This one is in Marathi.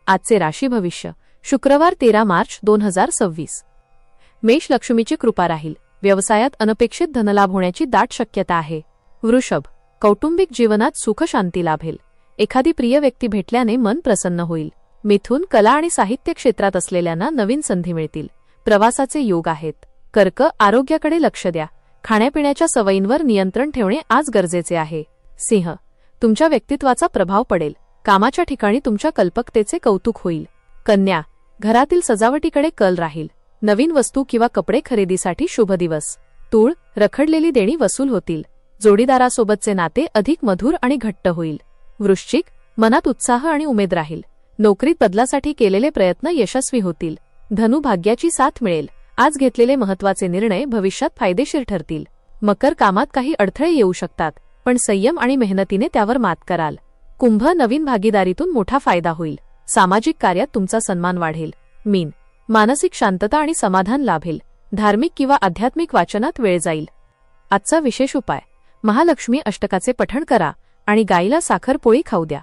आजचे राशी भविष्य शुक्रवार 13 मार्च 2026. मेष, लक्ष्मीची कृपा राहील. व्यवसायात अनपेक्षित धनलाभ होण्याची दाट शक्यता आहे. वृषभ, कौटुंबिक जीवनात सुख शांती लाभेल. एखादी प्रिय व्यक्ती भेटल्याने मन प्रसन्न होईल. मिथुन, कला आणि साहित्य क्षेत्रात असलेल्यांना नवीन संधी मिळतील. प्रवासाचे योग आहेत. कर्क, आरोग्याकडे लक्ष द्या. खाण्यापिण्याच्या सवयींवर नियंत्रण ठेवणे आज गरजेचे आहे. सिंह, तुमच्या व्यक्तित्वाचा प्रभाव पडेल. कामाच्या ठिकाणी तुमच्या कल्पकतेचे कौतुक होईल. कन्या, घरातील सजावटीकडे कल राहील. नवीन वस्तू किंवा कपडे खरेदीसाठी शुभ दिवस. तूळ, रखडलेली देणी वसूल होतील. जोडीदारासोबतचे नाते अधिक मधुर आणि घट्ट होईल. वृश्चिक, मनात उत्साह आणि उमेद राहील. नोकरीत बदलासाठी केलेले प्रयत्न यशस्वी होतील. धनु, भाग्याची साथ मिळेल. आज घेतलेले महत्त्वाचे निर्णय भविष्यात फायदेशीर ठरतील. मकर, कामात काही अडथळे येऊ शकतात, पण संयम आणि मेहनतीने त्यावर मात कराल. कुंभ, नवीन भागीदारीतून मोठा फायदा होईल. सामाजिक कार्यात तुमचा सन्मान वाढेल. मीन, मानसिक शांतता आणि समाधान लाभेल. धार्मिक किंवा आध्यात्मिक वाचनात वेळ जाईल. आजचा विशेष उपाय: महालक्ष्मी अष्टकाचे पठण करा आणि गाईला साखर पोळी खाऊ द्या.